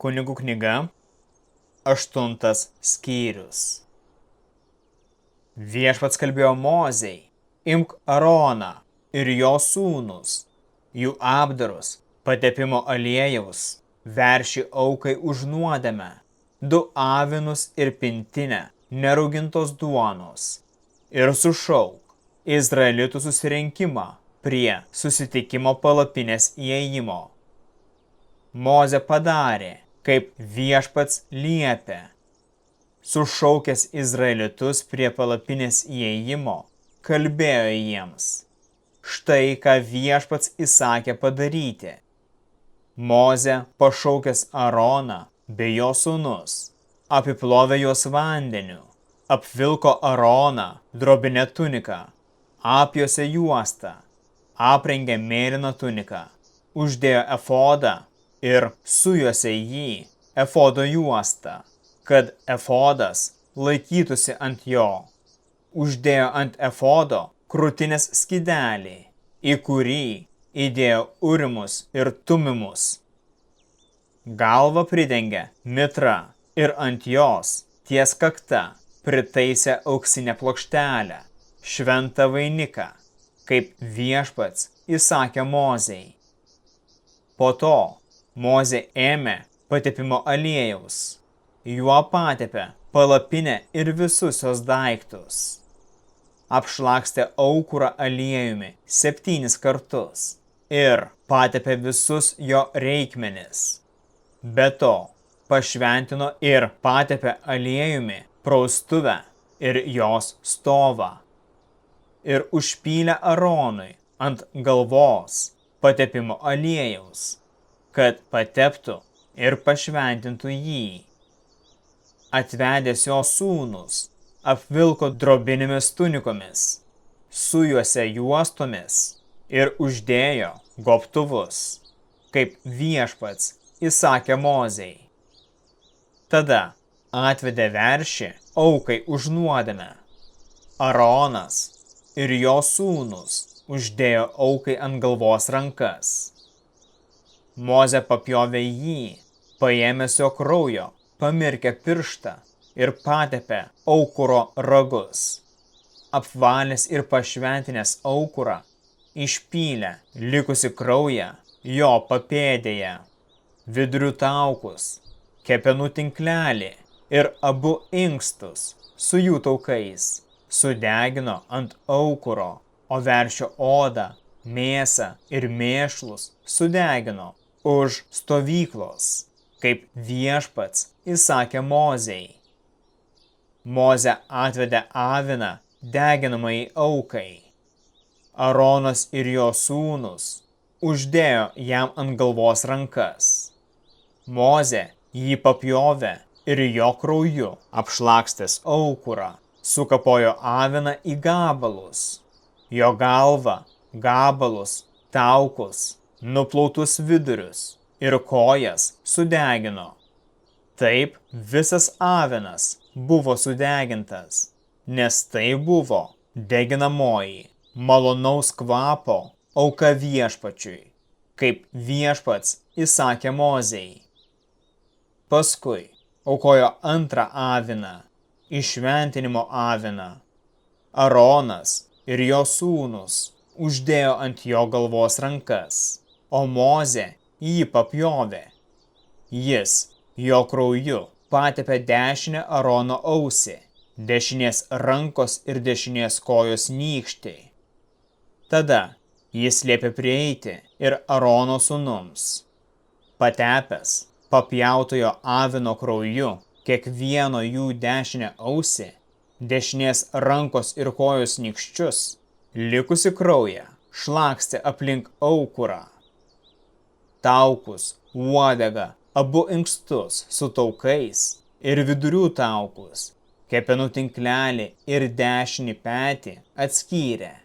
Kunigų knyga, 8 skyrius. Viešpats kalbėjo Mozei: imk Aroną ir jo sūnus, jų apdarus, patepimo aliejaus, veršį aukai už nuodėmę, 2 avinus ir pintinę neraugintos duonos, ir sušauk Izraelitų susirinkimą prie susitikimo palapinės įėjimo. Mozė padarė, kaip Viešpats liepė. Sušaukęs Izraelitus prie palapinės įėjimo, kalbėjo jiems: štai ką Viešpats įsakė padaryti. Mozė, pašaukęs Aroną bei jo sūnus, apiplovė juos vandeniu, apvilko Aroną drobine tunika, apjuosė juostą, aprengė mėlyną tuniką, uždėjo efodą ir sujuosė jį efodo juostą, kad efodas laikytųsi ant jo. Uždėjo ant efodo krūtinės skydelį, į kurį įdėjo urimus ir tumimus. Galvą pridengė mitra ir ant jos ties kakta pritaisė auksinę plokštelę, šventą vainiką, kaip Viešpats įsakė Mozei. Po to Mozė ėmė patepimo aliejaus, juo patepė palapinę ir visus jos daiktus. Apšlakstė aukurą aliejumi 7 kartus ir patepė visus jo reikmenis. Be to, pašventino ir patepė aliejumi praustuvę ir jos stovą. Ir užpylė Aronui ant galvos patepimo aliejaus, kad pateptų ir pašventintų jį. Atvedęs jo sūnus, apvilko drobinėmis tunikomis, sujuosė juostomis ir uždėjo gobtuvus, kaip Viešpats įsakė Mozei. Tada atvedė veršį aukai už nuodėmę. Aronas ir jo sūnus uždėjo aukai ant galvos rankas. Mozė papjovė jį, paėmęs jo kraujo, pamirkė pirštą ir patepė aukuro ragus. Apvalęs ir pašventinęs aukurą, išpylė likusi kraują jo papėdėje, vidurių taukus, kepenų tinklelį ir abu inkstus su jų taukais sudegino ant aukuro, o veršio odą, mėsą ir mėšlus sudegino už stovyklos, kaip Viešpats įsakė Mozei. Mozė atvedė aviną deginamai aukai. Aronas ir jo sūnus uždėjo jam ant galvos rankas. Mozė jį papjovė ir jo krauju apšlakstęs aukurą, sukapojo aviną į gabalus, jo galvą, gabalus, taukus, nuplautus vidurius ir kojas sudegino. Taip visas avinas buvo sudegintas, nes tai buvo deginamoji, malonaus kvapo auka Viešpačiui, kaip Viešpats įsakė Mozei. Paskui aukojo antrą aviną, įšventinimo aviną. Aronas ir jo sūnus uždėjo ant jo galvos rankas, o Mozė jį papjovė. Jis jo krauju patepė dešinę Arono ausį, dešinės rankos ir dešinės kojos nykštį. Tada jis liepė prieiti ir Arono sūnums. Patepęs papjautojo avino krauju kiekvieno jų dešinę ausį, dešinės rankos ir kojos nykščius, likusi kraują šlakstė aplink aukurą. Taukus, uodegą, abu inkstus su taukais ir vidurių taukus, kepenų tinklelį ir dešinį petį atskyrė.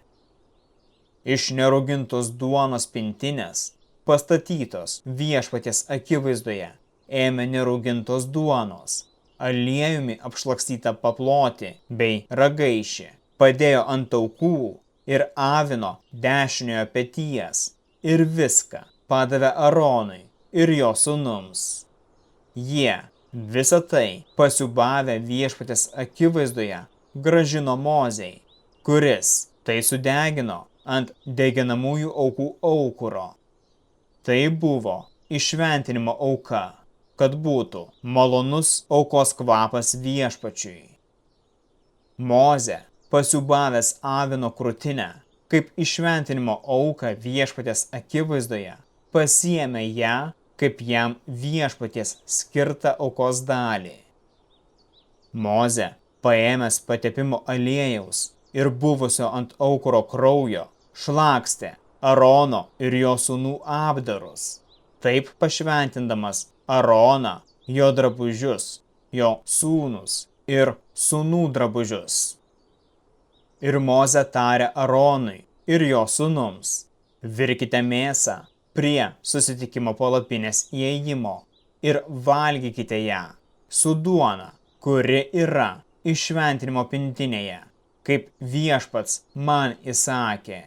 Iš neraugintos duonos pintinės, pastatytos Viešpaties akivaizdoje, ėmė neraugintos duonos, aliejumi apšlakstytą paplotį bei ragaišį, padėjo ant taukų ir avino dešiniojo peties ir viską padavė Aronui ir jo sūnums. Jie visą tai pasiūbavę Viešpaties akivaizdoje grąžino Mozei, kuris tai sudegino ant deginamųjų aukų aukuro. Tai buvo įšventinimo auka, kad būtų malonus aukos kvapas Viešpačiui. Mozė, pasiūbavęs avino krūtinę, kaip įšventinimo auką Viešpaties akivaizdoje, pasiėmė ją kaip jam Viešpaties skirtą aukos dalį. Mozė, paėmęs patepimo aliejaus ir buvusio ant aukuro kraujo, šlakstė Arono ir jo sūnų apdarus, taip pašventindamas Aroną, jo drabužius, jo sūnus ir sūnų drabužius. Ir Mozė tarė Aronui ir jo sūnums: virkite mėsą prie susitikimo palapinės įėjimo ir valgykite ją su duona, kuri yra įšventinimo pintinėje, kaip Viešpats man įsakė.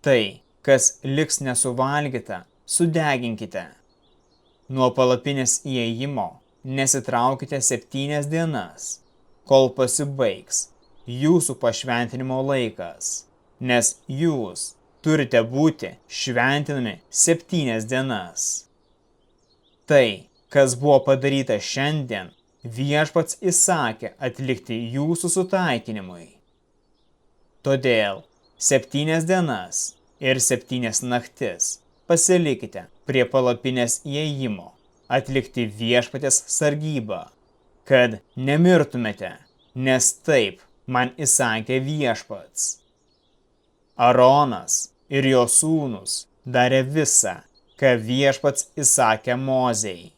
Tai, kas liks nesuvalgyta, sudeginkite. Nuo palapinės įėjimo nesitraukite 7 dienas, kol pasibaigs jūsų pašventinimo laikas, nes jūs turite būti šventinami 7 dienas. Tai, kas buvo padaryta šiandien, Viešpats įsakė atlikti jūsų sutaikinimui. Todėl 7 dienas ir 7 naktis pasilikite prie palapinės įėjimo, atlikti Viešpaties sargybą, kad nemirtumėte, nes taip man įsakė Viešpats. Aronas ir jo sūnus darė visą, ką Viešpats įsakė Mozei.